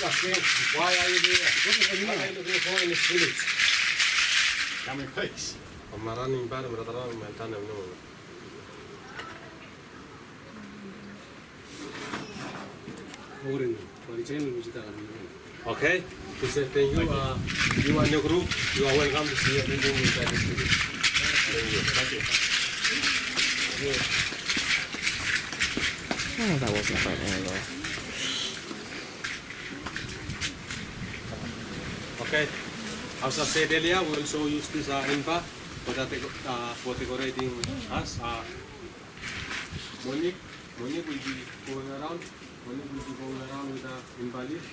asking, why are you here? What are you looking for in this village? Coming face. I'm running bad, but I'm not going to. Okay, he said thank you. You and your group, you are welcome to see everything inside this village. Thank you. Oh, that wasn't a great angle. Okay, as I said earlier, we also use this inpa for decorating us. Monique will be going around. Monique will be going around with the inpa leaf.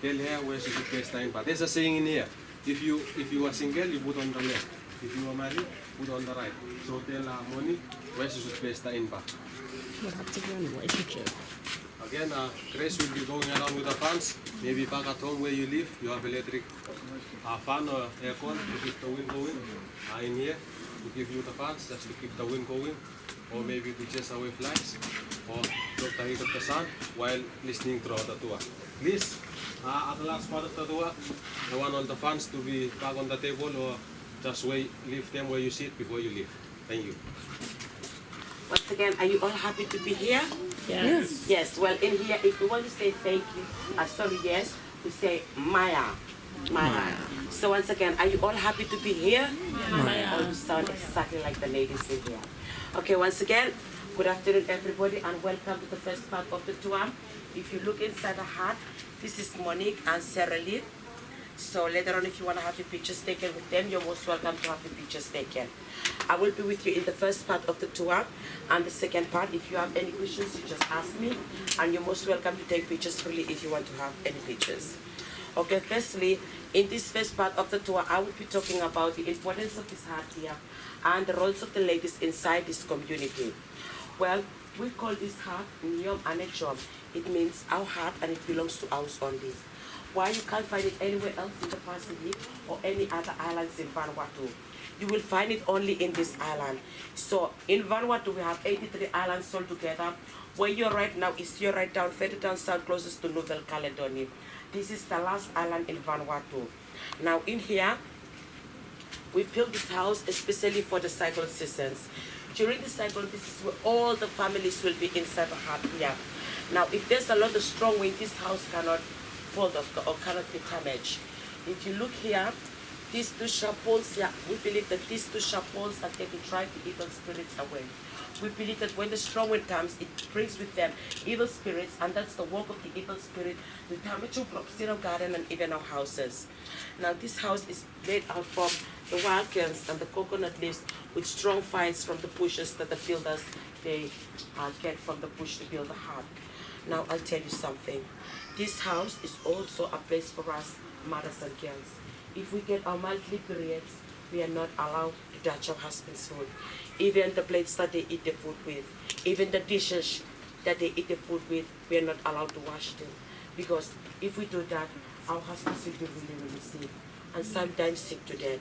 Tell her where she should place the inpa. There's a saying in here: if you are single, you put on the left. If you are married, put on the right. So tell Monique where she should place the inpa. Again, Grace will be going around with the fans. Maybe back at home where you live, you have electric fan or aircon to keep the wind going. In here, to give you the fans just to keep the wind going, or maybe to chase away flies, or block the heat of the sun while listening throughout the tour. Please, at the last part of the tour, I want all the fans to be back on the table or just leave them where you sit before you leave. Thank you. Once again, are you all happy to be here? Yes. Yes. Well, in here, if we want to say thank you, yes, we say Maya. Maya. So once again, are you all happy to be here? Maya. Or you sound exactly like the ladies in here. Okay, once again, good afternoon, everybody, and welcome to the first part of the tour. If you look inside the hut, this is Monique and Sarah Lee. So later on, if you want to have your pictures taken with them, you're most welcome to have your pictures taken. I will be with you in the first part of the tour, and the second part, if you have any questions, you just ask me, and you're most welcome to take pictures freely if you want to have any pictures. Okay, firstly, in this first part of the tour, I will be talking about the importance of this hut here and the roles of the ladies inside this community. Well, we call this hut Aneityum. It means our hut, and it belongs to us only. Why you can't find it anywhere else in the Pacific or any other islands in Vanuatu. You will find it only in this island. So in Vanuatu, we have 83 islands altogether. Where you're right now is here right down, further down south, closest to Nouvelle Caledonia. This is the last island in Vanuatu. Now in here, we built this house especially for the cyclone seasons. During the cyclone, this is where all the families will be inside the hut here. Now if there's a lot of strong wind, this house cannot fold off or cannot be damaged. If you look here, these two sharp poles here, we believe that these two sharp poles are there to drive the evil spirits away. We believe that when the strong wind comes, it brings with them evil spirits, and that's the work of the evil spirit to damage our crops in our garden and even our houses. Now this house is made out from the wild canes and the coconut leaves with strong fines from the bushes that the builders they get from the bush to build the hut. Now I'll tell you something. This house is also a place for us, mothers and girls. If we get our monthly periods, we are not allowed to touch our husband's food. Even the plates that they eat the food with, even the dishes that they eat the food with, we are not allowed to wash them. Because if we do that, our husbands will be really, really sick, and sometimes sick to death.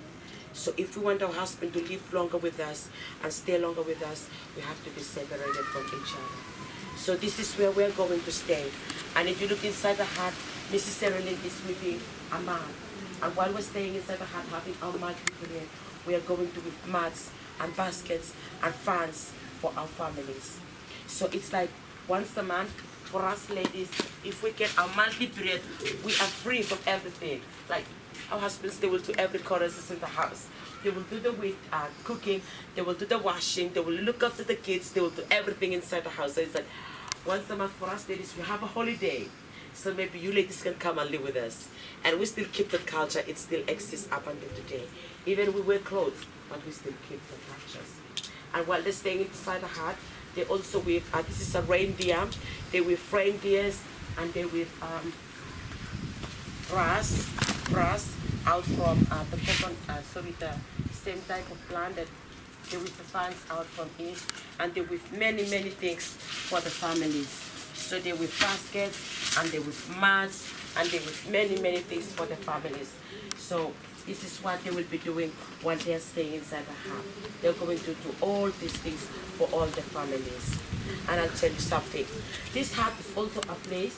So if we want our husband to live longer with us and stay longer with us, we have to be separated from each other. So this is where we're going to stay. And if you look inside the hut, Mrs. Sarah Lynn is sweeping a mat. And while we're staying inside the hut having our monthly period, we are going to with mats and baskets and fans for our families. So it's like once a month, for us ladies, if we get our monthly period, we are free from everything. Like our husbands, they will do every chorus in the house. They will do the cooking, they will do the washing, they will look after the kids, they will do everything inside the house. So it's like once a month for us ladies, we have a holiday. So maybe you ladies can come and live with us. And we still keep the culture, it still exists up until today. Even we wear clothes, but we still keep the cultures. And while they're staying inside the hut, they also weave, this is a reindeer, they weave reindeers, and they weave grass out from the coconut, the same type of plant that they weave the fans out from it, and they weave many, many things for the families. So they weave baskets, and they weave mats, and they weave many, many things for the families. So this is what they will be doing while they're staying inside the hut. They're going to do all these things for all the families. And I'll tell you something. This hut is also a place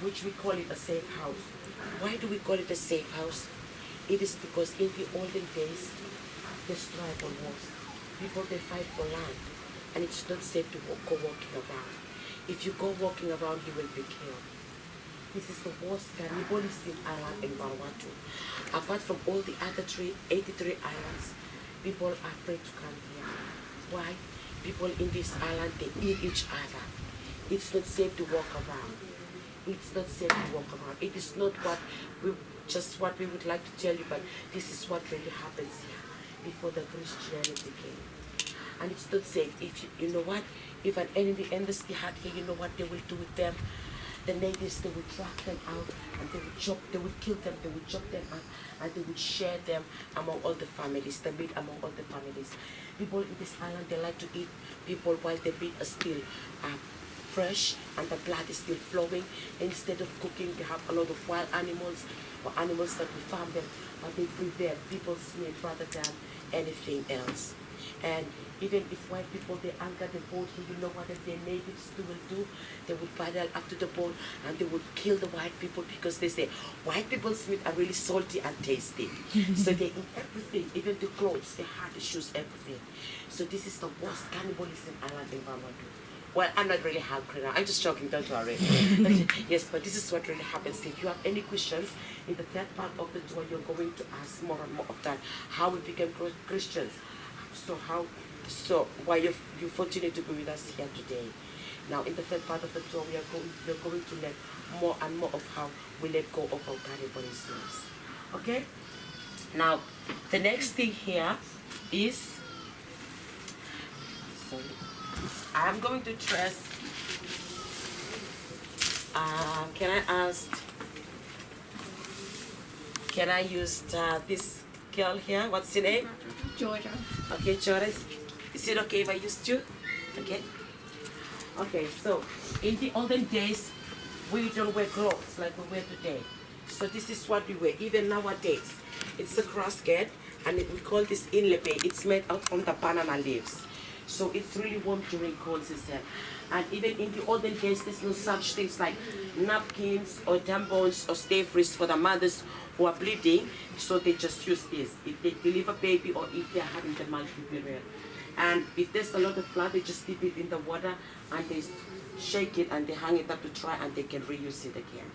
which we call it a safe house. Why do we call it a safe house? It is because in the olden days, there's tribal wars. People, they fight for land, and it's not safe to go walking around. If you go walking around, you will be killed. This is the worst cannibalism island in Vanuatu. Apart from all the other 83 islands, people are afraid to come here. Why? People in this island, they eat each other. It's not safe to walk around. It's not safe to walk around. It is not what we would like to tell you, but this is what really happens here before the Christianity came. And it's not safe. If you know what, if an enemy enters the heart here, you know what they will do with them. The natives, they would drag them out and they would kill them, they would chop them up, and they would share them among all the families, the meat among all the families. People in this island, they like to eat people while the meat is still fresh and the blood is still flowing. Instead of cooking, they have a lot of wild animals or animals that we farm them, but they prepare people's meat rather than anything else. And even if white people, they anchor the boat, you know what the natives will do? They would paddle up to the boat and they would kill the white people because they say white people's meat are really salty and tasty. So they eat everything, even the clothes, the hat, the shoes, everything. So this is the worst cannibalism island in Vanuatu. Well, I'm not really hungry now. I'm just joking, don't worry. Yes, but this is what really happens. If you have any questions, in the third part of the tour, you're going to ask more and more of that. How we became Christians. So why you're fortunate to be with us here today. Now, in the third part of the tour, we're going to learn more and more of how we let go of our cannibalism. Okay? Now, the next thing here is, I'm going to trace, can I use this girl here? What's your name? Georgia. Okay, Georgia. Is it okay if I use you? Okay. Okay, so in the olden days, we don't wear clothes like we wear today. So this is what we wear, even nowadays. It's a crossget, and we call this inlepe. It's made out from the banana leaves. So it's really warm during cold season. And even in the olden days, there's no such things like napkins or tampons or stay freeze for the mothers who are bleeding. So they just use this if they deliver baby or if they're having the monthly period. And if there's a lot of blood, they just dip it in the water and they shake it and they hang it up to dry and they can reuse it again.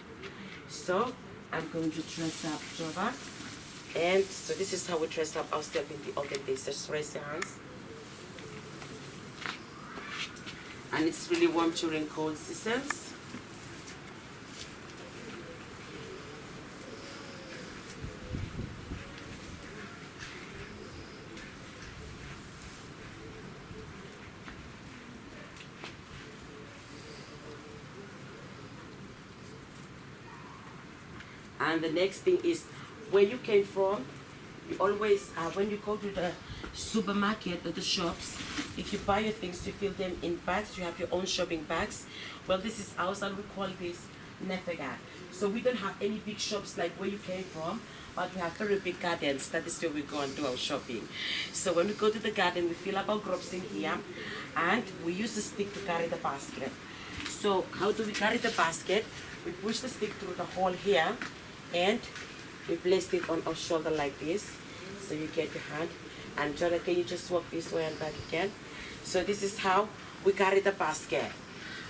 So I'm going to dress up Java. And so this is how we dress up ourselves in the olden days. Just raise your hands. And it's really warm during cold seasons. And the next thing is where you came from. You always, when you go to the supermarket or the shops, if you buy your things, you fill them in bags. You have your own shopping bags. Well, this is ours, and we call this nefega. So we don't have any big shops like where you came from, but we have very big gardens. That is where we go and do our shopping. So when we go to the garden, we fill up our crops in here, and we use a stick to carry the basket. So how do we carry the basket? We push the stick through the hole here, and we place it on our shoulder like this. So you get your hand. And Jonah, can you just walk this way and back again? So this is how we carry the basket.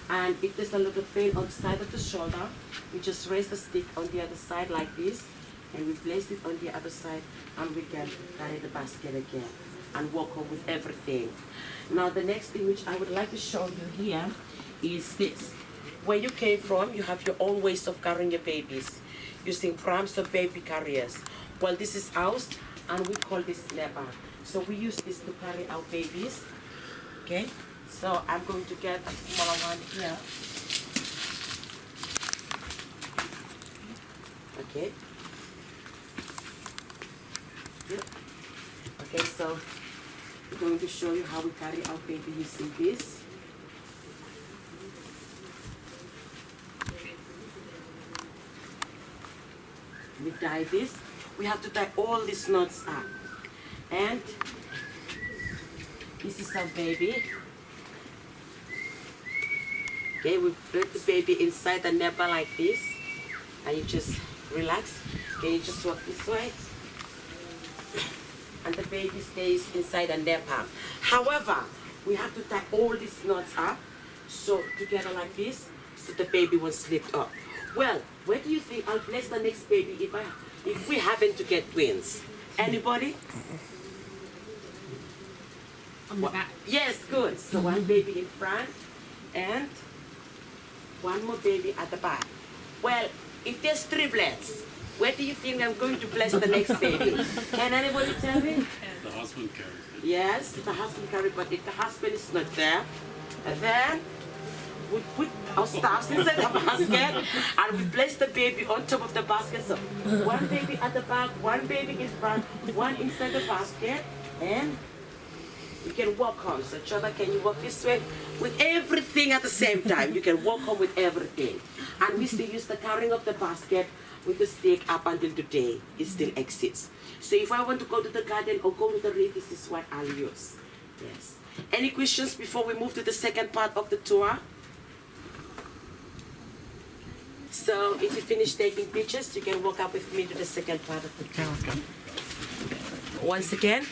And if there's a lot of pain on the side of the shoulder, we just raise the stick on the other side like this, and we place it on the other side, and we can carry the basket again and walk home with everything. Now the next thing which I would like to show you here is this. Where you came from, you have your own ways of carrying your babies, using prams or baby carriers. Well, this is ours, and we call this lebar. So we use this to carry our babies. Okay, so I'm going to get a smaller one here. Okay. Yep. Okay, so I'm going to show you how we carry our baby using this. We tie this. We have to tie all these knots up. And this is our baby. Okay, we put the baby inside the nipple like this, and you just relax. Okay, you just walk this way, and the baby stays inside the nipple. However, we have to tie all these knots up, so together like this, so the baby won't slip up. Well, where do you think I'll place the next baby if we happen to get twins? Anybody? On the back. Yes, good. So one baby in front and one more baby at the back. Well, if there's triplets, where do you think I'm going to place the next baby? Can anybody tell me? The husband carries it. Yes, the husband carry, but if the husband is not there, then we put our stuffs inside the basket and we place the baby on top of the basket. So one baby at the back, one baby in front, one inside the basket, and you can walk home. So Chota, can you walk this way? With everything at the same time. You can walk home with everything. And we still use the carrying of the basket with the stick up until today. It still exists. So if I want to go to the garden or go to the reef, this is what I'll use. Yes. Any questions before we move to the second part of the tour? So if you finish taking pictures, you can walk up with me to the second part of the tour. Once again,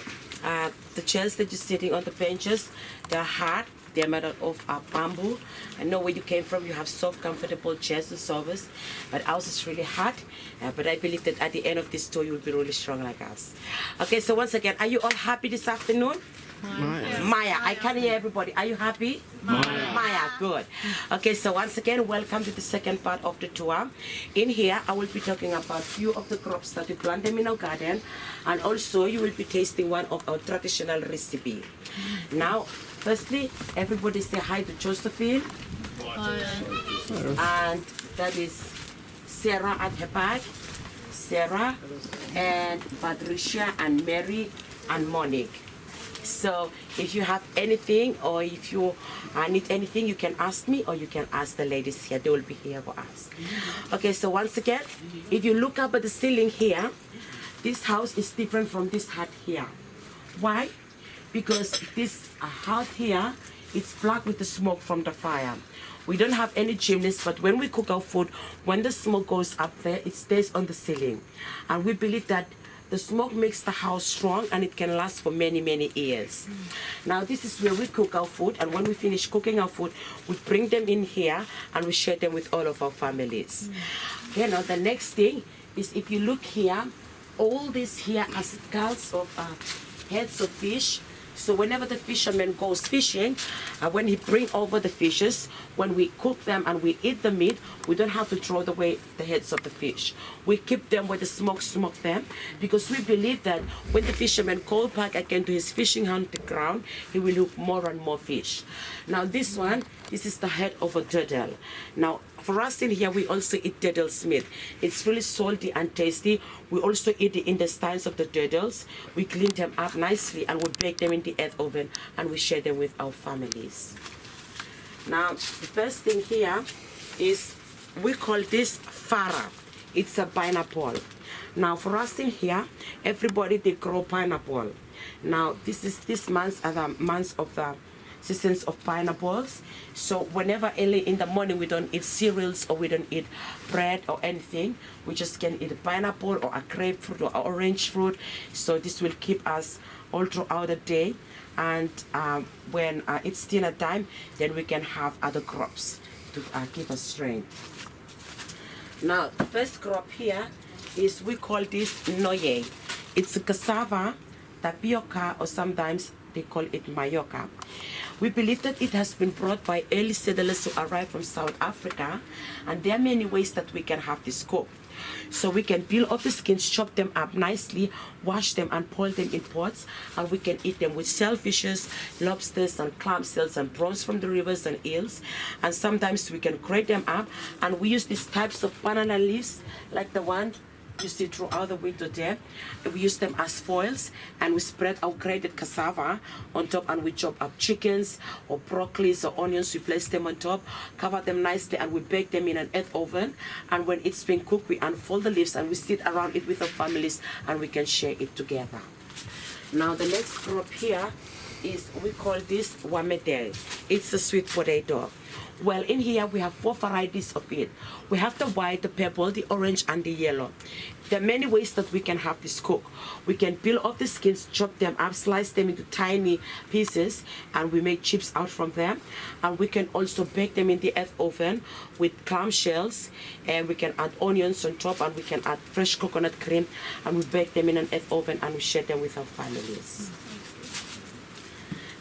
the chairs that you're sitting on, the benches, they're hard. They're made out of bamboo. I know where you came from. You have soft, comfortable chairs and sofas, but ours is really hard. But I believe that at the end of this tour, you will be really strong like us. Okay, so once again, are you all happy this afternoon? Maya, I can hear everybody. Are you happy? Maya, good. Okay, so once again, welcome to the second part of the tour. In here, I will be talking about a few of the crops that we plant them in our garden, and also you will be tasting one of our traditional recipe. Now, firstly, everybody say hi to Josephine. And that is Sarah at her back, Sarah, and Patricia, and Mary, and Monique. So if you have anything or if you need anything, you can ask me or you can ask the ladies here. They will be here for us. Okay, so once again, if you look up at the ceiling here, this house is different from this hut here. Why? Because this hut here, it's black with the smoke from the fire. We don't have any chimneys, but when we cook our food, when the smoke goes up there, it stays on the ceiling. And we believe that the smoke makes the house strong and it can last for many, many years. Now this is where we cook our food, and when we finish cooking our food, we bring them in here and we share them with all of our families. Okay, now the next thing is, if you look here, all this here are skulls of heads of fish. So whenever the fisherman goes fishing, when he bring over the fishes, when we cook them and we eat the meat, we don't have to throw away the heads of the fish. We keep them where the smoke them, because we believe that when the fisherman goes back again to his fishing hunting ground, he will hook more and more fish. Now this one, this is the head of a turtle. Now for us in here, we also eat turtle's meat. It's really salty and tasty. We also eat the intestines of the turtles. We clean them up nicely and we bake them in the earth oven and we share them with our families. Now, the first thing here is, we call this farah. It's a pineapple. Now, for us in here, everybody, they grow pineapple. Now, this months are the months of the seasons of pineapples. So whenever early in the morning we don't eat cereals or we don't eat bread or anything, we just can eat a pineapple or a grapefruit or orange fruit. So this will keep us all throughout the day. And when it's dinner time, then we can have other crops to give us strength. Now, the first crop here is, we call this noye. It's a cassava, tapioca, or sometimes they call it mayoka. We believe that it has been brought by early settlers who arrived from South Africa, and there are many ways that we can have this cooked. So we can peel off the skins, chop them up nicely, wash them and boil them in pots, and we can eat them with shellfishes, lobsters and clamshells and prawns from the rivers and eels. And sometimes we can grate them up, and we use these types of banana leaves like the one you see throughout the winter there. We use them as foils, and we spread our grated cassava on top, and we chop up chickens or broccoli or onions. We place them on top, cover them nicely, and we bake them in an earth oven. And when it's been cooked, we unfold the leaves and we sit around it with our families and we can share it together. Now the next crop here is, we call this wamedel. It's a sweet potato. Well, in here we have 4 varieties of it. We have the white, the purple, the orange, and the yellow. There are many ways that we can have this cook. We can peel off the skins, chop them up, slice them into tiny pieces, and we make chips out from them. And we can also bake them in the earth oven with clam shells, and we can add onions on top, and we can add fresh coconut cream, and we bake them in an earth oven, and we share them with our families.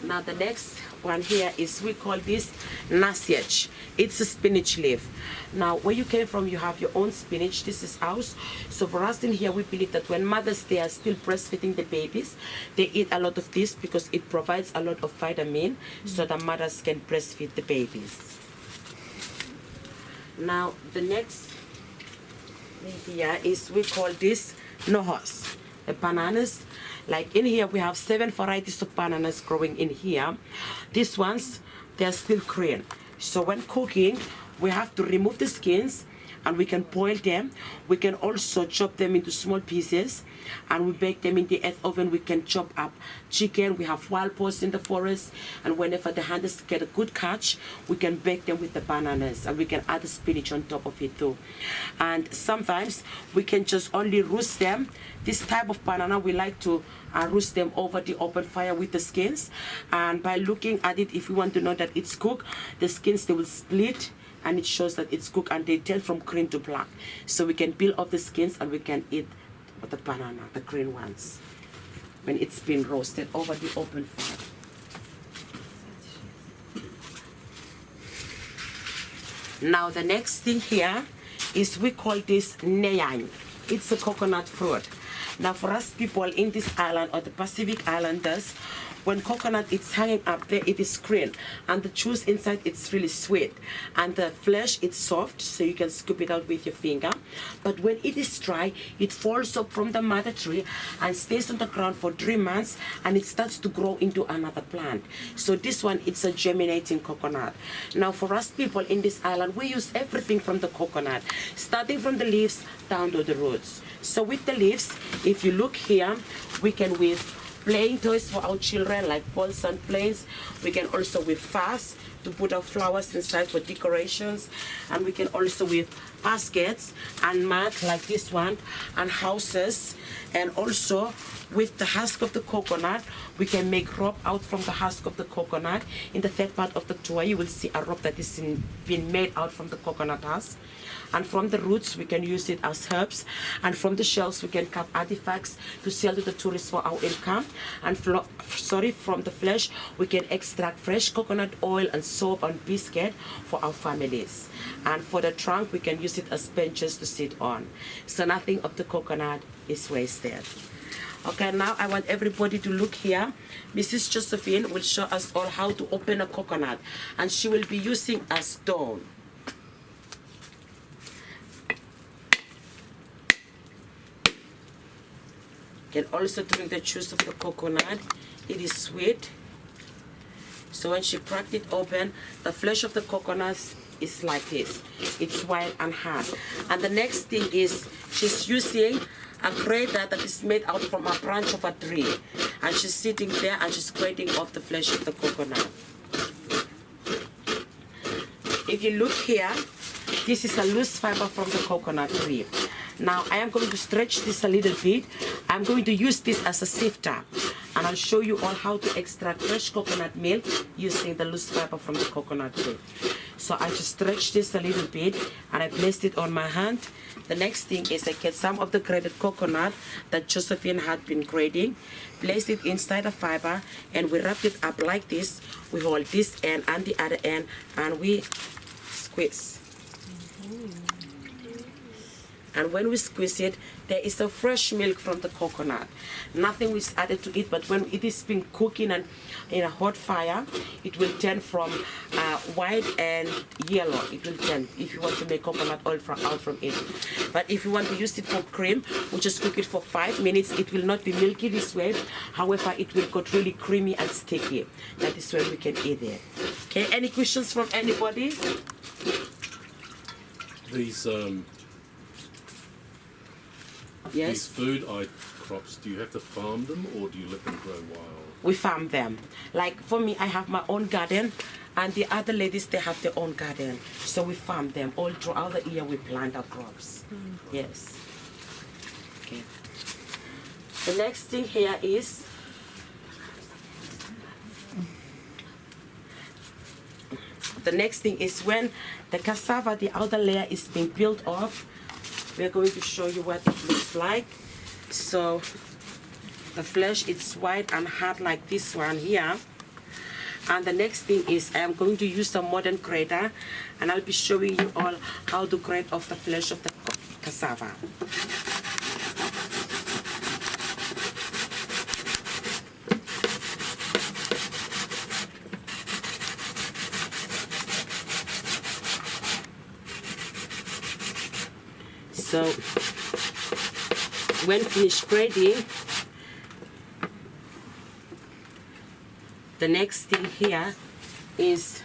Now the next one here is, we call this nasiach. It's a spinach leaf. Now where you came from, you have your own spinach. This is ours. So for us in here, we believe that when mothers, they are still breastfeeding the babies, they eat a lot of this because it provides a lot of vitamin, so that mothers can breastfeed the babies. Now the next thing here is, we call this nohos, the bananas. Like in here, we have 7 varieties of bananas growing in here. These ones, they're still green. So when cooking, we have to remove the skins, and we can boil them. We can also chop them into small pieces, and we bake them in the earth oven. We can chop up chicken. We have wild boars in the forest, and whenever the hunters get a good catch, we can bake them with the bananas, and we can add the spinach on top of it too. And sometimes we can just only roast them. This type of banana, we like to roast them over the open fire with the skins, and by looking at it, if we want to know that it's cooked, the skins, they will split, and it shows that it's cooked, and they turn from green to black. So we can peel off the skins, and we can eat the banana, the green ones, when it's been roasted over the open fire. Now the next thing here is, we call this neyang. It's a coconut fruit. Now for us people in this island, or the Pacific Islanders, when coconut is hanging up there, it is green, and the juice inside, it's really sweet, and the flesh, it's soft, so you can scoop it out with your finger. But when it is dry, it falls up from the mother tree and stays on the ground for 3 months, and it starts to grow into another plant. So this one, it's a germinating coconut. Now for us people in this island, we use everything from the coconut, starting from the leaves down to the roots. So with the leaves, if you look here, we can weave playing toys for our children, like balls and planes. We can also weave vase to put our flowers inside for decorations, and we can also weave baskets and mat like this one, and houses. And also with the husk of the coconut, we can make rope out from the husk of the coconut. In the third part of the tour, you will see a rope that is been made out from the coconut husk. And from the roots, we can use it as herbs. And from the shells, we can cut artifacts to sell to the tourists for our income. And from the flesh, we can extract fresh coconut oil and soap and biscuit for our families. And for the trunk, we can use it as benches to sit on. So nothing of the coconut is wasted. Okay, now I want everybody to look here. Mrs. Josephine will show us all how to open a coconut, and she will be using a stone. You can also drink the juice of the coconut. It is sweet. So when she cracked it open, the flesh of the coconut is like this. It's white and hard. And the next thing is, she's using a grater that is made out from a branch of a tree. And she's sitting there and she's grating off the flesh of the coconut. If you look here, this is a loose fiber from the coconut tree. Now I am going to stretch this a little bit. I'm going to use this as a sifter, and I'll show you all how to extract fresh coconut milk using the loose fiber from the coconut tree. So I just stretch this a little bit, and I placed it on my hand. The next thing is I get some of the grated coconut that Josephine had been grating, place it inside the fiber, and we wrap it up like this. We hold this end and the other end, and we squeeze. And when we squeeze it, there is a fresh milk from the coconut. Nothing is added to it, but when it is being cooking and in a hot fire, it will turn from white and yellow. It will turn if you want to make coconut oil out from it. But if you want to use it for cream, we just cook it for 5 minutes. It will not be milky this way. However, it will get really creamy and sticky. That is when we can eat it. Okay, any questions from anybody? These food crops, do you have to farm them or do you let them grow wild? We farm them. Like for me, I have my own garden, And the other ladies, they have their own garden. So we farm them. All throughout the year, we plant our crops. Yes. Okay. The next thing here is when the cassava, the outer layer is being peeled off. We're going to show you what it looks like. So the flesh, it's white and hard like this one here. And the next thing is I'm going to use a modern grater, and I'll be showing you all how to grate off the flesh of the cassava. So when finished grating, the next thing here is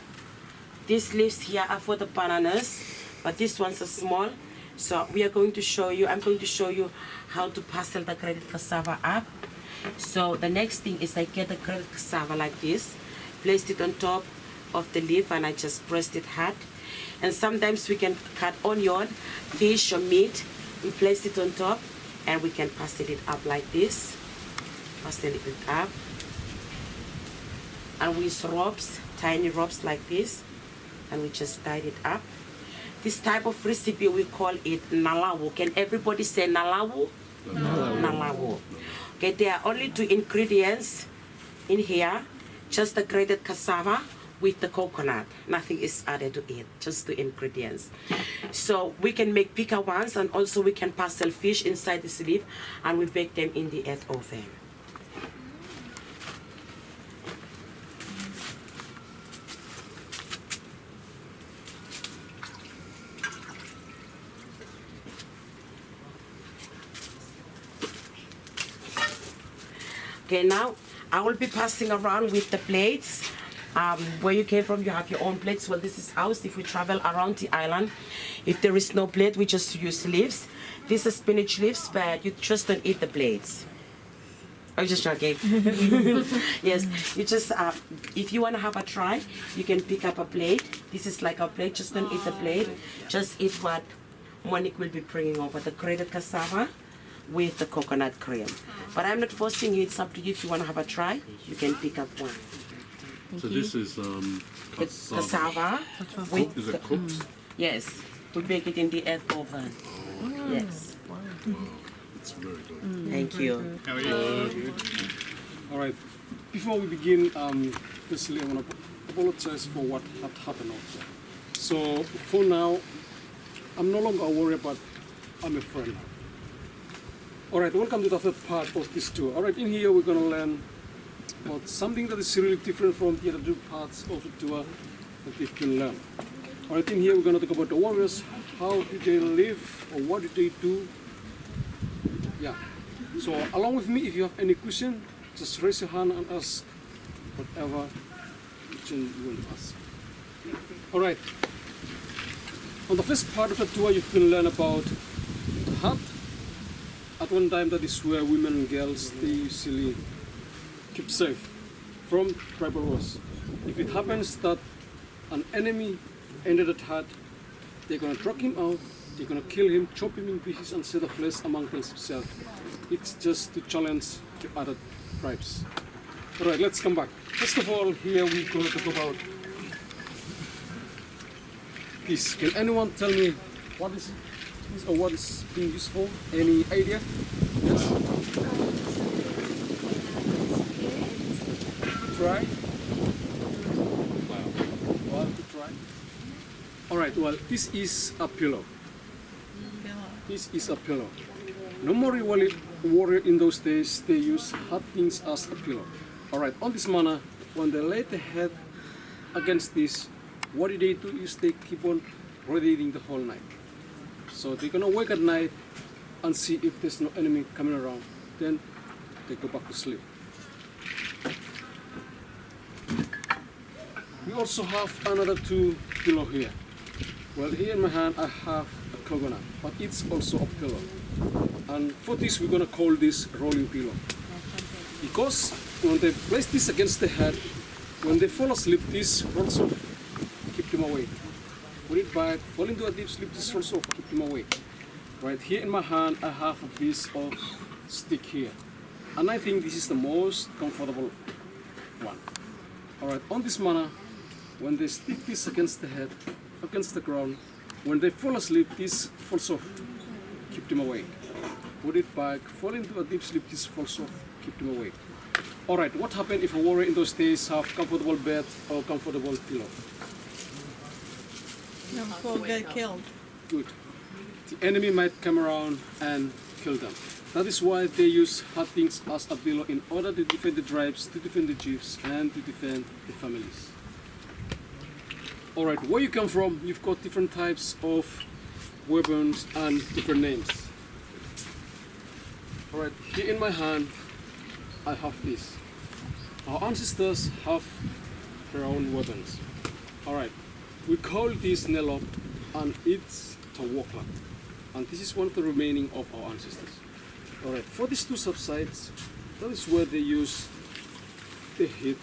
these leaves here are for the bananas, but these ones are small. So we are going to show you, I'm going to show you how to parcel the grated cassava up. So the next thing is I get the grated cassava like this, placed it on top of the leaf, and I just pressed it hard. And sometimes we can cut onion, fish or meat, we place it on top, and we can parcel it up like this. Parcel it up. And we use ropes, tiny ropes like this, and we just tied it up. This type of recipe, we call it nalawu. Can everybody say nalawu? Nalawu. Okay, there are only 2 ingredients in here, just the grated cassava with the coconut. Nothing is added to it, just 2 ingredients. So we can make pika ones, and also we can parcel fish inside this leaf, and we bake them in the earth oven. Okay, now I will be passing around with the plates. Where you came from, you have your own plates. Well, this is ours if we travel around the island. If there is no plate, we just use leaves. These are spinach leaves, but you just don't eat the plates. I'm just joking. Yes, you just, if you want to have a try, you can pick up a plate. This is like a plate, just don't eat the plate. Just eat what Monique will be bringing over, the grated cassava with the coconut cream. But I'm not forcing you, it's up to you. If you want to have a try, you can pick up one. So this is Cassava. With is it cooked? yes, we bake it in the earth oven. Yes. It's very good. Thank you. How are you? All right. Before we begin, firstly, I want to apologize for what had happened also. So for now, I'm no longer a warrior, but I'm a friend now. All right, welcome to the third part of this tour. All right, in here we're going to learn about something that is really different from the other 2 parts of the tour that we can learn. All right, in here we're going to talk about the warriors. How did they live, or what did they do? Yeah. So along with me, if you have any question, just raise your hand and ask whatever question you want to ask. All right. On the first part of the tour, you can learn about the hut. At one time, that is where women and girls, they usually keep safe from tribal wars. If it happens that an enemy entered that hut, they're going to drag him out, they're going to kill him, chop him in pieces, and set the flesh among themselves. It's just to challenge the other tribes. All right, let's come back. First of all, here we're going to talk about this. Can anyone tell me what is it? Or what is being used for? Any idea? Yes? Try? Wow. To try? Alright, well, this is a pillow. This is a pillow. Normally, warrior in those days, they use hard things as a pillow. Alright, on this manner, when they lay the head against this, what they do is they keep on rotating the whole night. So they're gonna wake at night and see if there's no enemy coming around. Then they go back to sleep. We also have another 2 pillow here. Well, here in my hand I have a coconut, but it's also a pillow. And for this we're gonna call this rolling pillow. Because when they place this against the head, when they fall asleep, this rolls off, keep them awake. Put it back, fall into a deep sleep, this rolls off, keep them awake. Right here in my hand, I have a piece of stick here. And I think this is the most comfortable one. Alright, on this manner, when they stick this against the head, against the ground, when they fall asleep, this falls off, keep them awake. Put it back, fall into a deep sleep, this falls off, keep them awake. Alright, what happened if a warrior in those days have comfortable bed or comfortable pillow? No, will get killed. Good. The enemy might come around and kill them. That is why they use hard things as a pillow in order to defend the tribes, to defend the chiefs, and to defend the families. Alright, where you come from, you've got different types of weapons and different names. Alright, here in my hand, I have this. Our ancestors have their own weapons. Alright, we call this Nelop and it's Tawaka. And this is one of the remaining of our ancestors. Alright, for these two subsides, that is where they use the hit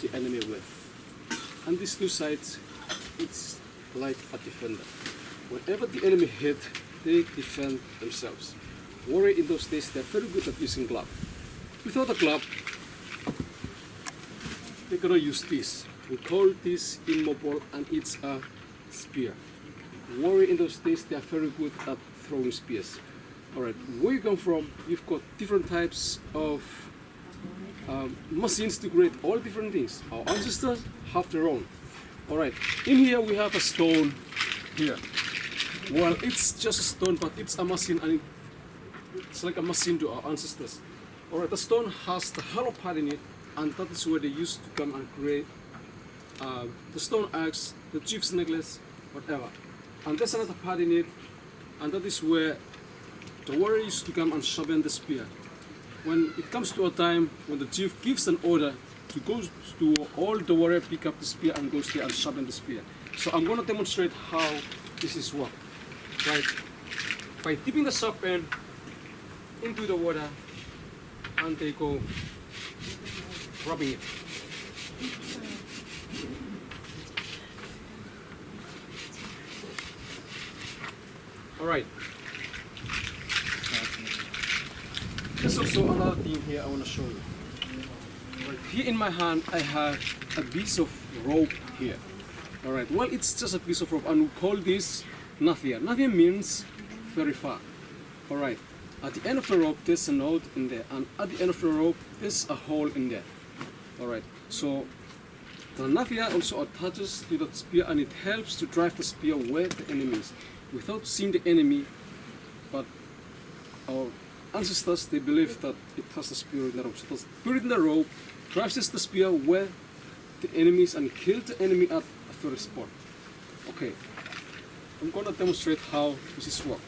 the enemy with. And these two sides, it's like a defender. Whenever the enemy hit, they defend themselves. Warrior in those days, they're very good at using club. Without a club, they're gonna use this. We call this immobile and it's a spear. Warrior in those days, they are very good at throwing spears. Alright, where you come from, you've got different types of machines to create all different things. Our ancestors have their own. Alright, in here we have a stone here. Well, it's just a stone, but it's a machine and it's like a machine to our ancestors. Alright, the stone has the hollow part in it, and that is where they used to come and create the stone axe, the chief's necklace, whatever. And there's another part in it, and that is where the warrior used to come and sharpen the spear. When it comes to a time when the chief gives an order to go to all the warrior pick up the spear and goes there and sharpen the spear. So I'm going to demonstrate how this is worked. Right? By dipping the sharp end into the water and they go rubbing it. Alright. There's also another thing here I want to show you. Right. Here in my hand I have a piece of rope here. Alright, well it's just a piece of rope and we call this Nafia. Nafia means very far. Alright, at the end of the rope there's a knot in there, and at the end of the rope there's a hole in there. Alright, so the Nafia also attaches to the spear and it helps to drive the spear where the enemy is without seeing the enemy, but our ancestors, they believe that it has the spear in the rope. So the spear in the rope drives the spear where the enemy is and kills the enemy at a certain spot. Okay, I'm going to demonstrate how this is worked.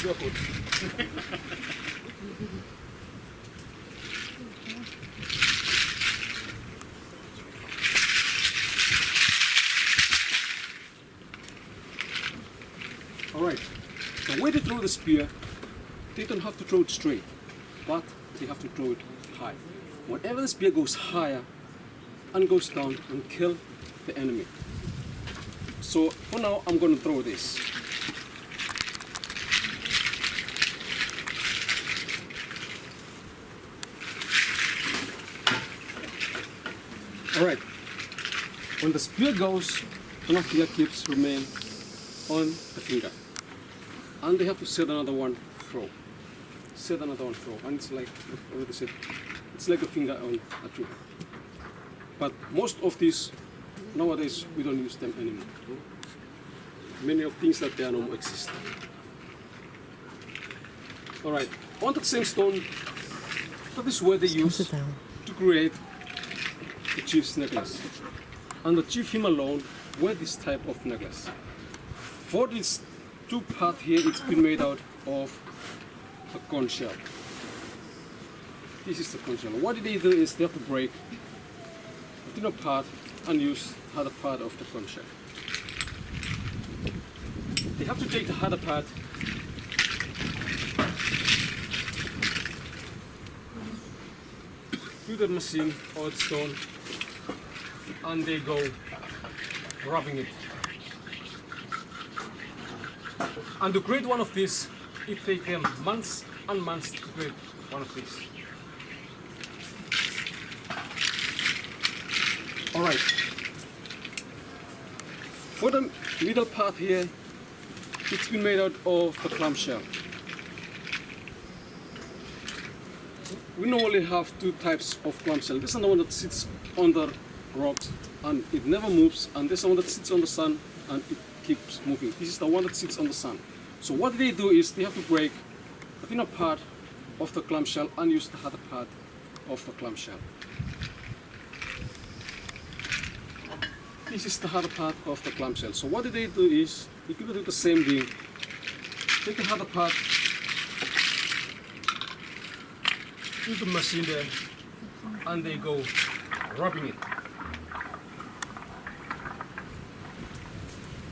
You're good. Alright, the way they throw the spear, they don't have to throw it straight, but they have to throw it high. Whenever the spear goes higher and goes down and kill the enemy. So for now I'm going to throw this. Alright, when the spear goes, one of the tips remain on the finger. And they have to set another one throw. Set another one throw. And it's like, I already said, it's like a finger on a trigger. But most of these, nowadays, we don't use them anymore. Many of things that they are no more exist. Alright, on that same stone, that is where they use to create the chief's necklace. And the chief him alone wear this type of necklace. For this two part here, it's been made out of a conch shell. This is the conch shell. What they do is they have to break the thinner part and use the harder part of the conch shell. They have to take the harder part to the machine or the stone, and they go rubbing it. And to create one of these, it takes them months and months to create one of these. Alright. For the middle part here, it's been made out of the clamshell. We normally have two types of clamshell. This is the one that sits on the rocks and it never moves, and this is the one that sits on the sun and it keeps moving. This is the one that sits on the sun. So what they do is they have to break the thinner part of the clamshell and use the harder part of the clamshell. This is the harder part of the clamshell. So what they do is they do the same thing. Take the harder part into the machine there, and they go rubbing it.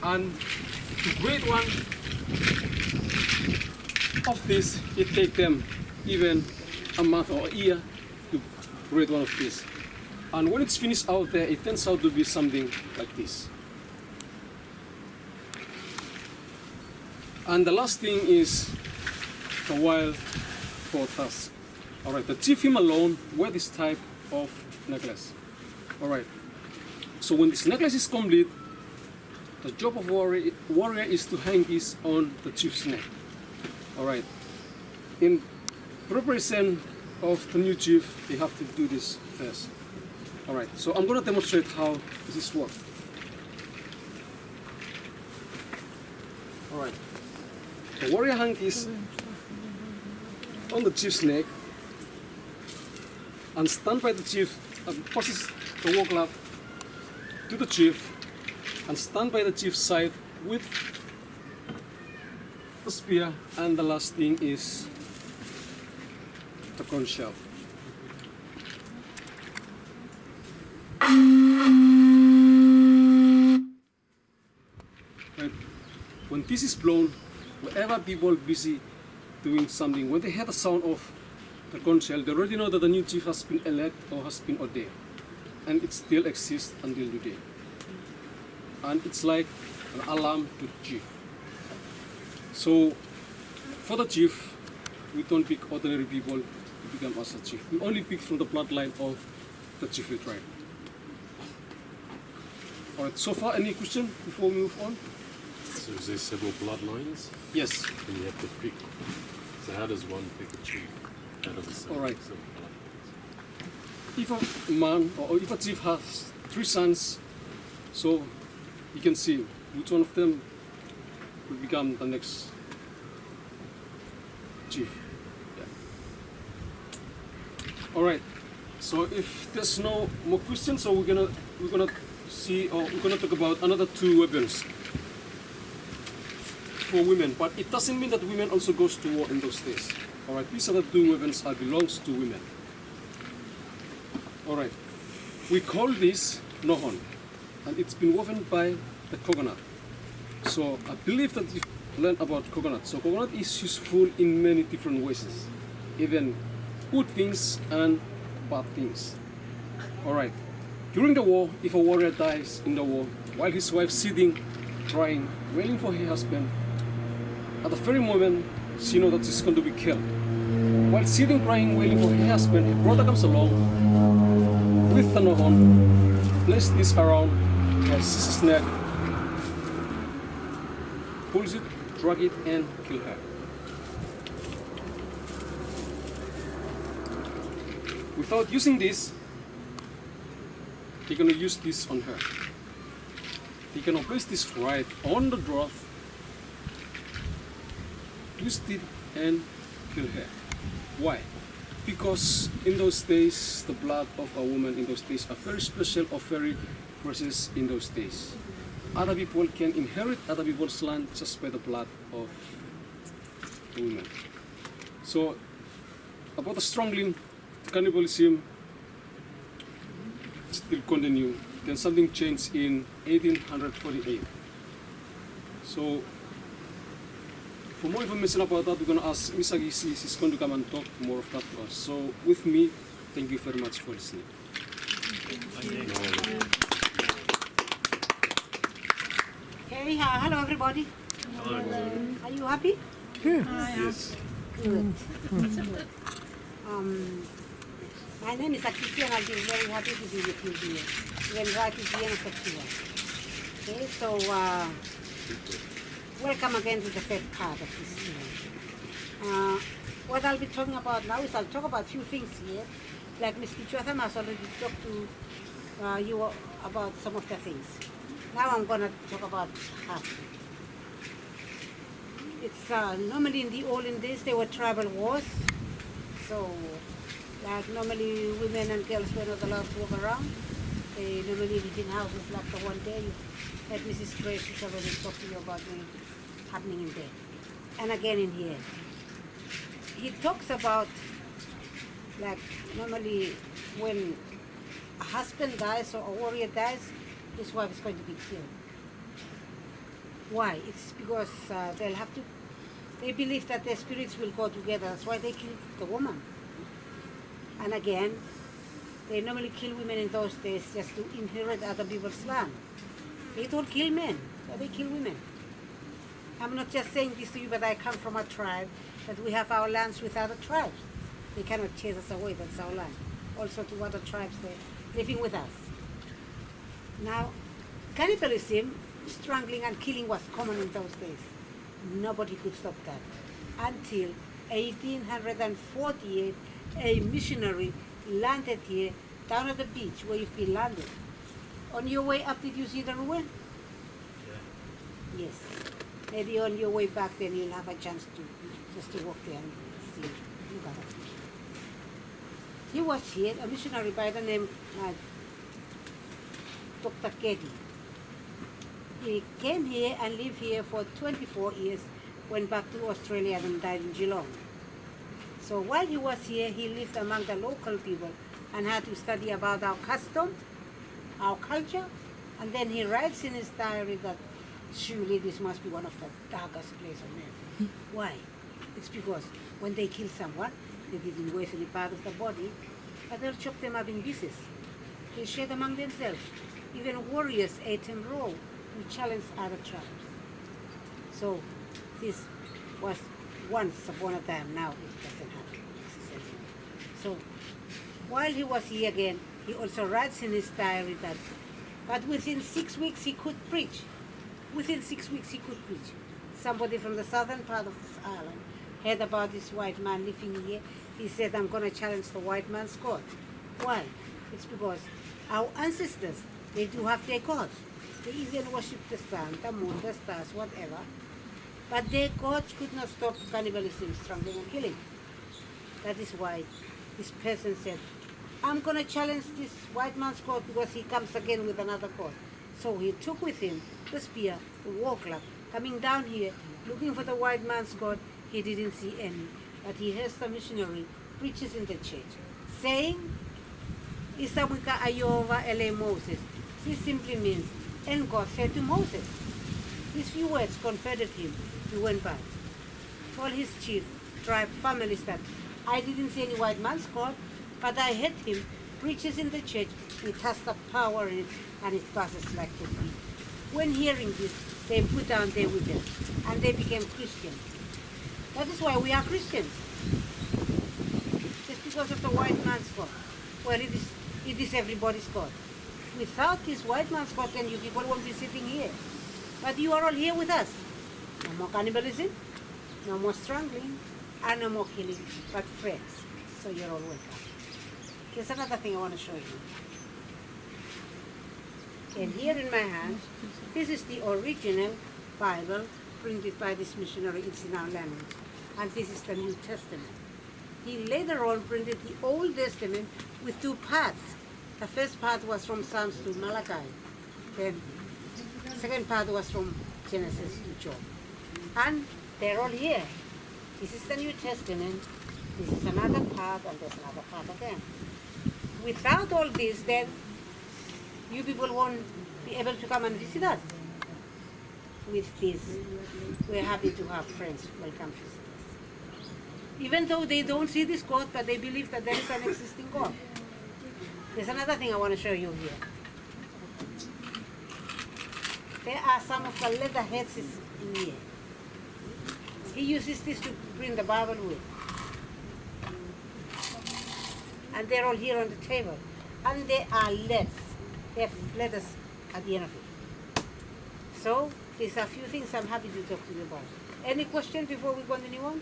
And to create one of this, it takes them even a month or a year to create one of these. And when it's finished out there, it turns out to be something like this. And the last thing is the wild boar tusk. Alright, the chief him alone wear this type of necklace. Alright, so when this necklace is complete, the job of warrior is to hang this on the chief's neck. Alright, in preparation of the new chief, they have to do this first. Alright, so I'm going to demonstrate how this works. Alright, the warrior hang this on the chief's neck and stand by the chief and passes the war glove to the chief and stand by the chief's side with the spear, and the last thing is the conch shell. Right. When this is blown, wherever people busy doing something, when they hear the sound of the conch shell, they already know that the new chief has been elected or has been ordained, and it still exists until today. And it's like an alarm to the chief. So for the chief, we don't pick ordinary people to become as a chief. We only pick from the bloodline of the chiefly tribe. Alright, so far any question before we move on? So is there several bloodlines? Yes. And you have to pick. So how does one pick a chief? How does it say? Alright. Several bloodlines? If a man or if a chief has 3 sons, so you can see which one of them will become the next chief. Yeah. All right. So if there's no more questions, so we're gonna see, or we're gonna talk about another 2 weapons for women. But it doesn't mean that women also goes to war in those days. All right. These are the 2 weapons that belongs to women. All right. We call this nohon, and it's been woven by the coconut. So I believe that you learn about coconut. So coconut is useful in many different ways, even good things and bad things. Alright, during the war, if a warrior dies in the war, while his wife sitting, crying, wailing for her husband, at the very moment she knows that she's going to be killed. While sitting, crying, wailing for her husband, her brother comes along with the nohon, place this around her sister's neck, pulls it, drag it, and kill her. Without using this, they're gonna use this on her. They're gonna place this right on the dwarf, twist it, and kill her. Why? Because in those days, the blood of a woman in those days are very special or very precious in those days. Other people can inherit other people's land just by the blood of the women. So, about the strangling, cannibalism still continue Then something changed in 1848. So for more information about that, we're going to ask Miss Agisi. She's going to come and talk more of that to us. So with me, thank you very much for listening. Okay, hello everybody. Are you happy? Yes. Good. My name is Akisi and I'll be very happy to be with you here. Even right at the end of the tour. Okay, so welcome again to the third part of this tour. What I'll be talking about now is I'll talk about a few things here. Like Mr. Chotham has already talked to you about some of the things. Now I'm going to talk about half. It's normally in the olden days there were tribal wars. So like normally women and girls were not allowed to walk around. They normally lived in houses like the one there. You've had Mrs. Grace who's already talked to you about what's happening in there. And again in here. He talks about like normally when a husband dies or a warrior dies, his wife is going to be killed. Why? It's because they believe that their spirits will go together. That's why they kill the woman. And again, they normally kill women in those days just to inherit other people's land. They don't kill men, but they kill women. I'm not just saying this to you, but I come from a tribe that we have our lands with other tribes. They cannot chase us away, that's our land. Also to other tribes, they're living with us. Now, cannibalism, strangling and killing was common in those days. Nobody could stop that. Until 1848, a missionary landed here, down at the beach where you've been landed. On your way up, did you see the ruin? Yeah. Yes. Maybe on your way back then you'll have a chance to just to walk there and see it. Look at it. He was here, a missionary by the name Dr. Keddy. He came here and lived here for 24 years, went back to Australia and died in Geelong. So while he was here, he lived among the local people and had to study about our custom, our culture, and then he writes in his diary that surely this must be one of the darkest places on earth. Why? It's because when they kill someone, they didn't waste any part of the body, but they'll chop them up in pieces. They shared among themselves. Even warriors ate them raw to challenge other tribes. So this was once upon a time, now it doesn't happen. So while he was here again, he also writes in his diary that but within 6 weeks he could preach. Within 6 weeks he could preach. Somebody from the southern part of this island heard about this white man living here. He said, I'm going to challenge the white man's God. Why? It's because our ancestors, they do have their gods. They even worship the sun, the moon, the stars, whatever. But their gods could not stop cannibalism, strangling and killing. That is why this person said, I'm going to challenge this white man's God because he comes again with another God. So he took with him the spear, the war club, coming down here, looking for the white man's God. He didn't see any. But he hears the missionary preaches in the church, saying, Isawika Ayova ele Moses. This simply means, and God said to Moses. These few words converted him. He went back. Told his chief, tribe, families that I didn't see any white man's God, but I heard him preaches in the church. It has the power in it, and it passes like the wind. When hearing this, they put down their weapons, and they became Christians. That is why we are Christians. Just because of the white man's God. Well, it is everybody's God. Without this white man's God, then you people won't be sitting here. But you are all here with us. No more cannibalism, no more strangling, and no more killing, but friends. So you're all welcome. Here's another thing I want to show you. And here in my hand, this is the original Bible printed by this missionary. It's in our language. And this is the New Testament. He later on printed the Old Testament with two parts. The first part was from Psalms to Malachi. Then the second part was from Genesis to Job. And they're all here. This is the New Testament. This is another part, and there's another part again. Without all this, then, you people won't be able to come and visit us. With this, we're happy to have friends welcome visitors. Even though they don't see this God, but they believe that there is an existing God. There's another thing I want to show you here. There are some of the leather heads in here. He uses this to bring the Bible with. And they're all here on the table. And they are leads. They have letters at the end of it. So, there's a few things I'm happy to talk to you about. Any questions before we continue on?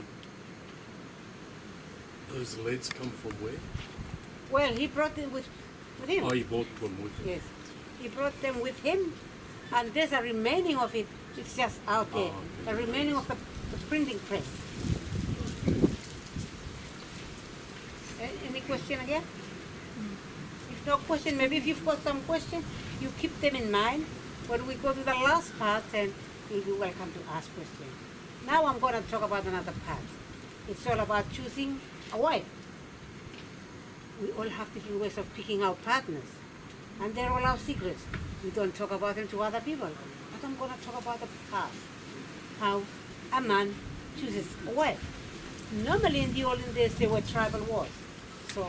Those leads come from where? Well, he brought them with him. Oh, you bought them with him? Yes. He brought them with him. And there's a remaining of it. It's just out there. Oh, The remaining of the printing press. Any question again? If no question, maybe if you've got some question, you keep them in mind. When we go to the last part, then you'll be welcome to ask questions. Now I'm going to talk about another part. It's all about choosing a wife. We all have different ways of picking out partners. And they're all our secrets. We don't talk about them to other people. But I'm going to talk about the past. How a man chooses a wife. Normally in the olden days there were tribal wars. So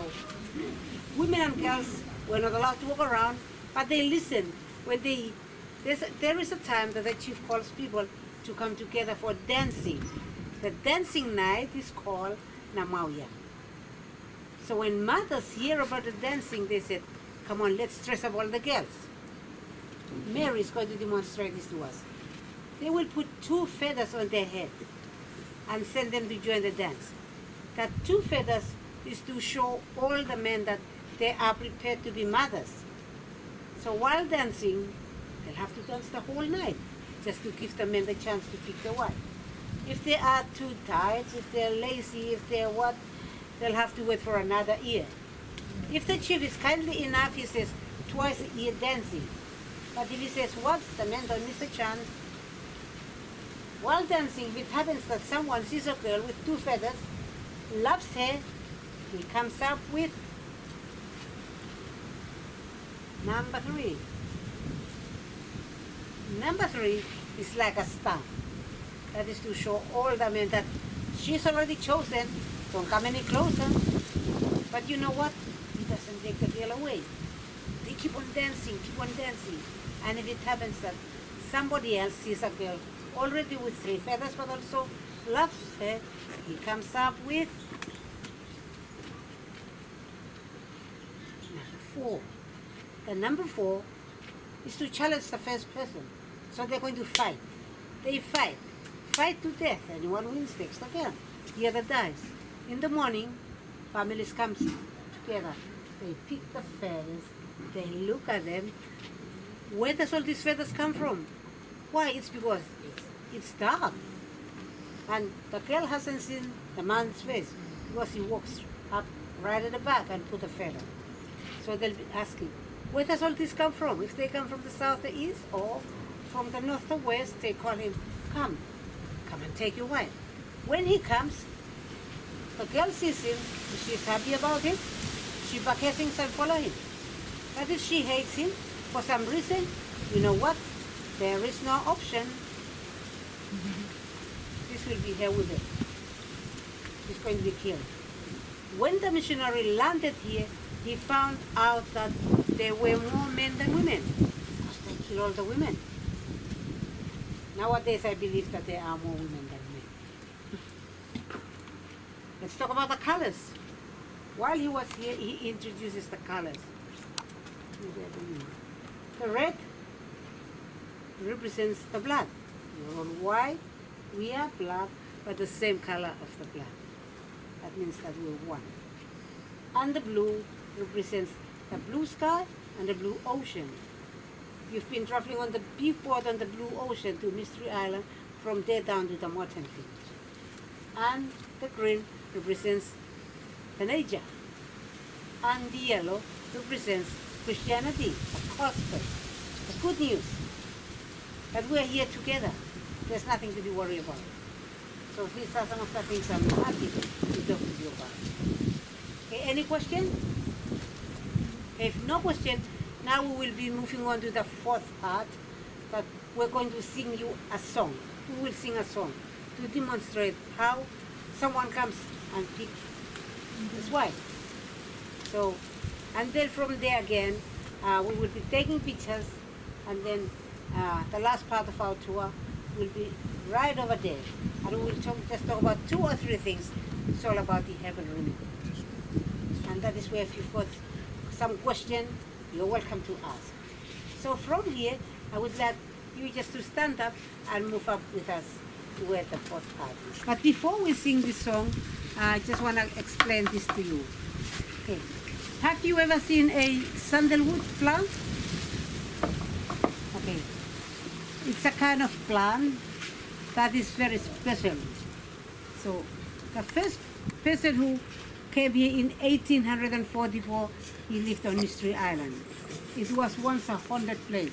women and girls were not allowed to walk around, but they listened. When there is a time that the chief calls people to come together for dancing. The dancing night is called Namauya. So when mothers hear about the dancing, they said, come on, let's dress up all the girls. Mary is going to demonstrate this to us. They will put 2 feathers on their head and send them to join the dance. That 2 feathers is to show all the men that they are prepared to be mothers. So while dancing, they'll have to dance the whole night just to give the men the chance to pick the wife. If they are too tired, if they're lazy, if they're what, they'll have to wait for another year. If the chief is kindly enough, he says twice a year dancing. But if he says once, the men don't miss a chance. While dancing, if it happens that someone sees a girl with 2 feathers, loves her, he comes up with number 3. Number 3 is like a stamp. That is to show all the men that she's already chosen, don't come any closer. But you know what? He doesn't take the girl away. They keep on dancing, keep on dancing. And if it happens that somebody else sees a girl already with 3 feathers, but also loves her, he comes up with number 4. The number 4 is to challenge the first person. So they're going to fight. They fight. Fight to death. Anyone wins takes the girl. The other dies. In the morning, families come together. They pick the feathers. They look at them. Where does all these feathers come from? Why? It's because it's dark. And the girl hasn't seen the man's face because he walks up right at the back and put a feather. So they'll be asking, where does all this come from? If they come from the south, the east, or from the north or west, they call him, come and take your wife. When he comes, the girl sees him, she's happy about him, she pack her things and follow him. But if she hates him, for some reason, you know what? There is no option. This will be her with it. She's going to be killed. When the missionary landed here, he found out that there were more men than women. Because they killed all the women. Nowadays, I believe that there are more women than men. Let's talk about the colors. While he was here, he introduces the colors. The red represents the blood. You're all white, we are black, but the same color of the blood. That means that we're one. And the blue represents the blue sky and the blue ocean. You've been traveling on the big boat on the blue ocean to Mystery Island, from there down to the Mountain Village. And the green represents the nature. And the yellow represents Christianity, the gospel, the good news, that we're here together. There's nothing to be worried about. So these are some of the things I'm happy to talk to you about. Okay, any question? If no question, Now we will be moving on to the fourth part, but we're going to sing you a song. We will sing a song to demonstrate how someone comes and picks his wife. So, and then from there again, we will be taking pictures, and then the last part of our tour will be right over there. And we will just talk about 2 or 3 things. It's all about the heaven remedy. And that is where if you've got some question, you're welcome to ask. So from here, I would like you just to stand up and move up with us to where the fourth part is. But before we sing this song, I just want to explain this to you. Okay. Have you ever seen a sandalwood plant? Okay. It's a kind of plant that is very special. So the first person who came here in 1844, he lived on Mystery Island. It was once a haunted place.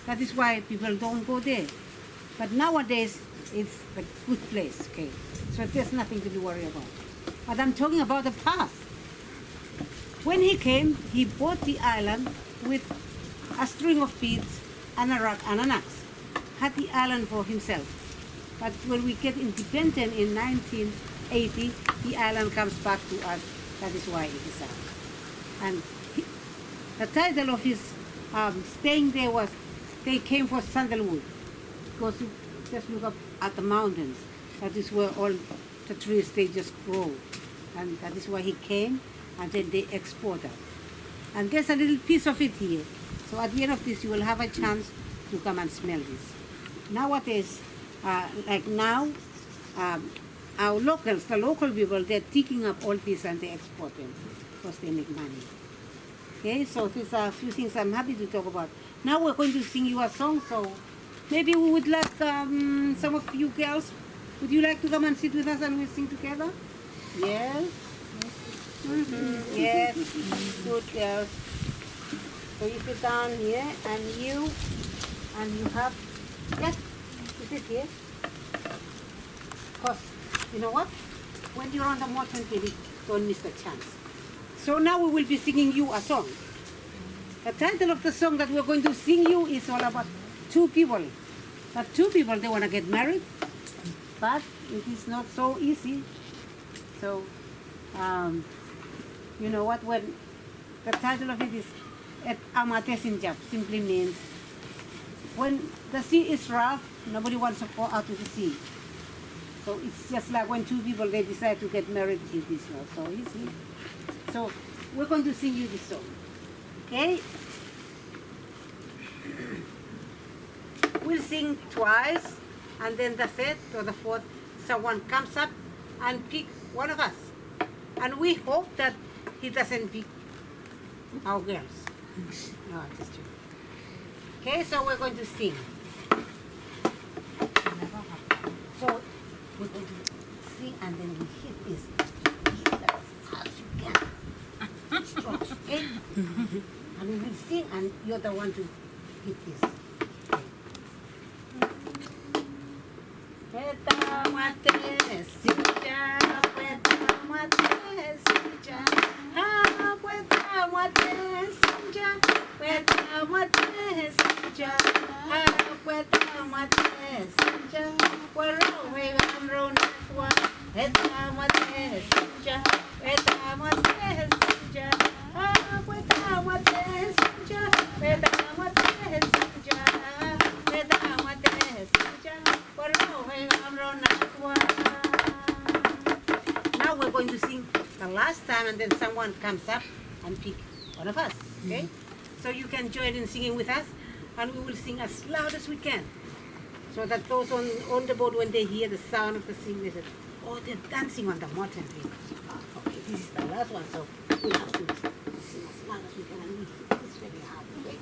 That is why people don't go there. But nowadays, it's a good place, okay? So there's nothing to worry about. But I'm talking about the past. When he came, he bought the island with a string of beads and a rock and an axe. Had the island for himself. But when we get independent in 1980, the island comes back to us. That is why it is ours. And the title of his staying there was, they came for sandalwood. Because you just look up at the mountains. That is where all the trees, they just grow. And that is why he came, and then they exported. And there's a little piece of it here. So at the end of this, you will have a chance to come and smell this. Nowadays, like now, our locals, the local people, they're digging up all this and they export them because they make money. Okay, so these are a few things I'm happy to talk about. Now we're going to sing you a song, so maybe we would like some of you girls, would you like to come and sit with us and we'll sing together? Yes? Mm-hmm. Yes, good girls. So you sit down here and you have, yes, you sit here. Because, you know what? When you're on the mountain, really don't miss the chance. So now we will be singing you a song. The title of the song that we're going to sing you is all about 2 people. But 2 people, they want to get married, but it is not so easy. So, you know what? When the title of it is Et Amatesinjab, simply means when the sea is rough, nobody wants to go out to the sea. So it's just like when 2 people, they decide to get married, it is not so easy. So we're going to sing you this song, okay? We'll sing twice, and then the 3rd or the 4th, someone comes up and pick one of us. And we hope that he doesn't pick our girls. No, just joking. Okay, so we're going to sing. So we're going to sing and then we hit this. Hit that as hard as you can. Strong, okay? And we will sing and you're the one to hit this. Now we're going to sing the last time and then someone comes up and pick one of us, okay? So you can join in singing with us and we will sing as loud as we can. So that those on the boat, when they hear the sound of the singing, they say, oh, they're dancing on the mountain. Okay, this is the last one, so we have to sing as loud as we can and we hit this very hard, okay?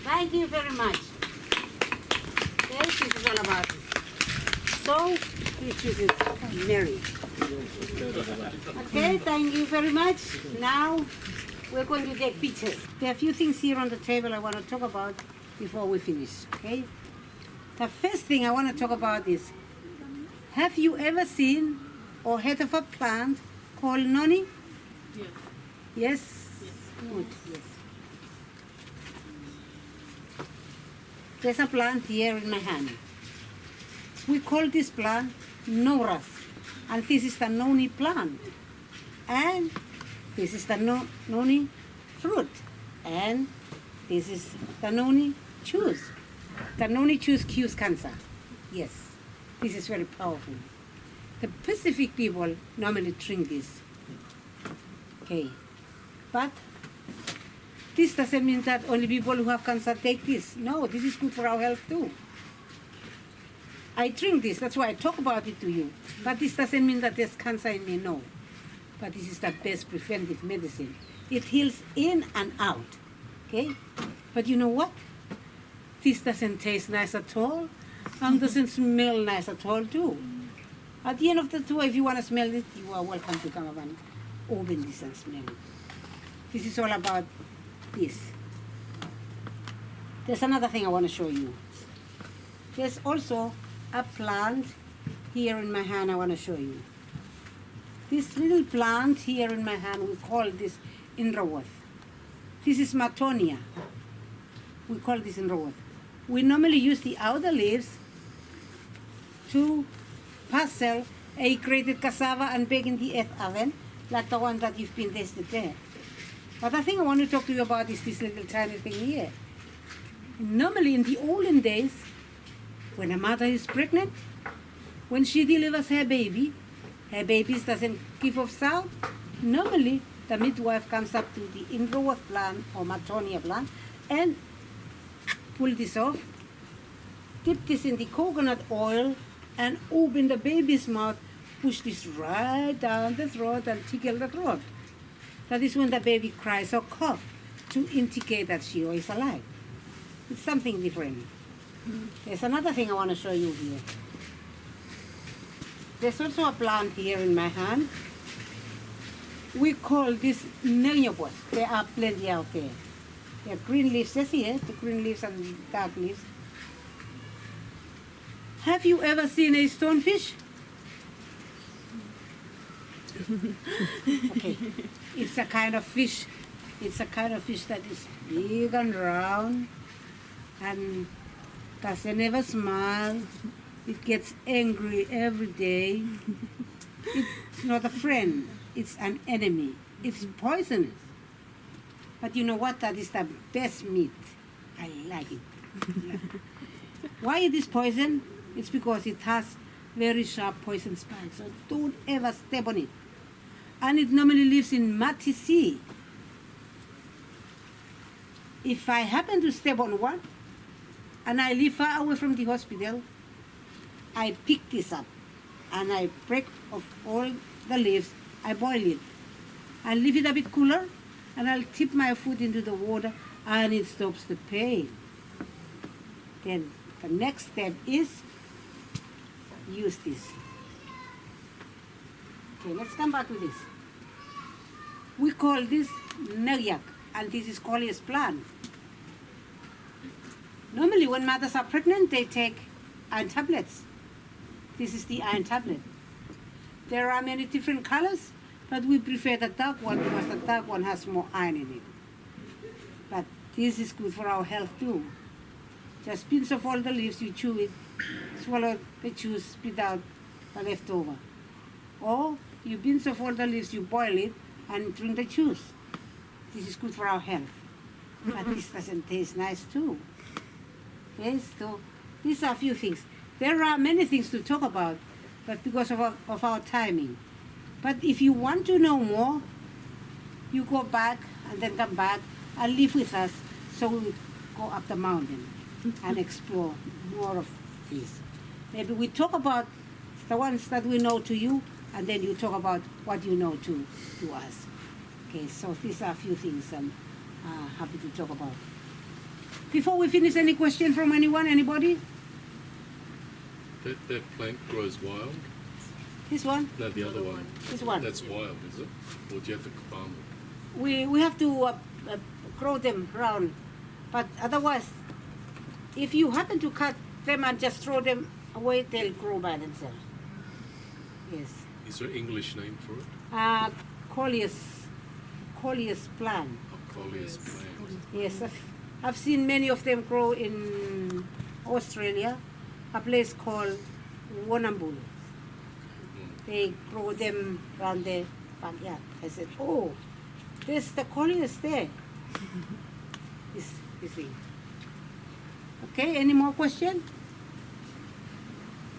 Thank you very much. This is all about it. So, which is Mary. Okay, thank you very much. Now, we're going to take pictures. There are a few things here on the table I want to talk about before we finish, okay? The first thing I want to talk about is, have you ever seen or heard of a plant called noni? Yes. Yes? Good, yes. There's a plant here in my hand. We call this plant noras, and this is the noni plant. And this is the noni fruit, and this is the noni juice. The noni juice cures cancer. Yes, this is very powerful. The Pacific people normally drink this. Okay, but this doesn't mean that only people who have cancer take this. No, this is good for our health too. I drink this, that's why I talk about it to you. But this doesn't mean that there's cancer in me, no. But this is the best preventive medicine. It heals in and out, okay? But you know what? This doesn't taste nice at all, and doesn't smell nice at all too. At the end of the tour, if you want to smell it, you are welcome to come up and open this and smell it. This is all about this. There's another thing I want to show you. There's also a plant here in my hand I want to show you. This little plant here in my hand, we call this inroworth. This is Matonia. We call this inroworth. We normally use the outer leaves to parcel a grated cassava and bake in the earth oven, like the one that you've been tasted there. But the thing I want to talk to you about is this little tiny thing here. Normally in the olden days, when a mother is pregnant, when she delivers her baby doesn't give off sound. Normally, the midwife comes up to the inroworth plant or Matonia plant and pull this off, dip this in the coconut oil, and open the baby's mouth, push this right down the throat and tickle the throat. That is when the baby cries or coughs to indicate that she is alive. It's something different. There's another thing I want to show you here. There's also a plant here in my hand. We call this nenyopos. There are plenty out there. There are green leaves, just here, the green leaves and dark leaves. Have you ever seen a stonefish? Okay, it's a kind of fish. It's a kind of fish that is big and round and doesn't ever smile. It gets angry every day. It's not a friend, it's an enemy. It's poisonous. But you know what? That is the best meat. I like it. Why it is poison? It's because it has very sharp poison spines. So don't ever step on it. And it normally lives in muddy sea. If I happen to step on one, and I live far away from the hospital, I pick this up, and I break off all the leaves, I boil it, I leave it a bit cooler, and I'll tip my foot into the water, and it stops the pain. Then the next step is use this. Okay, let's come back to this. We call this nagyak, and this is Colliers plant. Normally when mothers are pregnant, they take iron tablets. This is the iron tablet. There are many different colors, but we prefer the dark one because the dark one has more iron in it. But this is good for our health too. Just pinch off all the leaves, you chew it, swallow the juice, spit out the leftover. Or you pinch off all the leaves, you boil it, and drink the juice. This is good for our health. But this doesn't taste nice too. Okay, so these are a few things. There are many things to talk about, but because of our timing. But if you want to know more, you go back and then come back and live with us, so we will go up the mountain and explore more of these. Maybe we talk about the ones that we know to you, and then you talk about what you know to us. Okay, so these are a few things I'm happy to talk about. Before we finish, any question from anyone, anybody? That plant grows wild? This one? No, the other one. This one? That's wild, is it? Or do you have to farm it? We have to grow them round, but otherwise, if you happen to cut them and just throw them away, they'll grow by themselves. Yes. Is there an English name for it? Coleus plant. A coleus plant. Yes, I've seen many of them grow in Australia, a place called Warrnambool. They grow them around the backyard. I said, oh, there's the coleus there. This thing. Okay, any more question?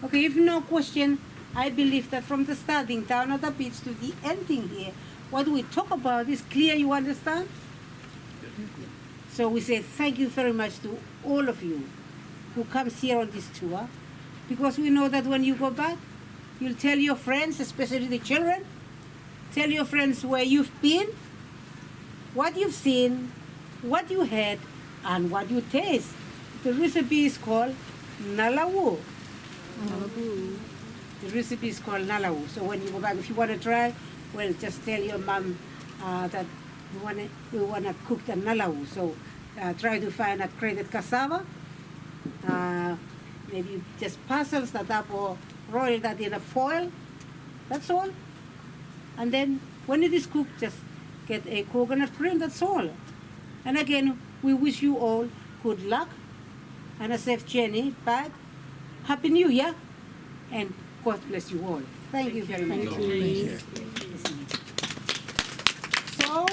Okay, if no question, I believe that from the starting down at the beach to the ending here, what we talk about is clear, you understand? So we say thank you very much to all of you who comes here on this tour, because we know that when you go back, you'll tell your friends, especially the children, tell your friends where you've been, what you've seen, what you had, and what you taste. The recipe is called Nalawu. The recipe is called Nalawu. So when you go back, if you want to try, well, just tell your mom that we want to cook the Nalawu. So try to find a grated cassava. Maybe just parcels that up or roll that in a foil. That's all. And then when it is cooked, just get a coconut cream. That's all. And again, we wish you all good luck and a safe journey back. Happy New Year, and God bless you all. Thank you very much. So,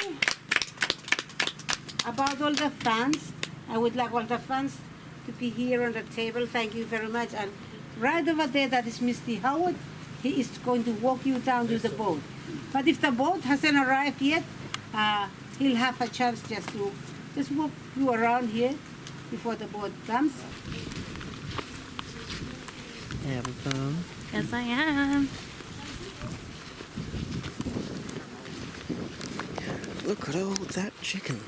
about all the fans, I would like all the fans to be here on the table. Thank you very much. And right over there, that is Mr. Howard. He is going to walk you down to the boat. But if the boat hasn't arrived yet, he'll have a chance just to walk you around here before the boat comes. There we go. Yes, I am. Look at all that chicken.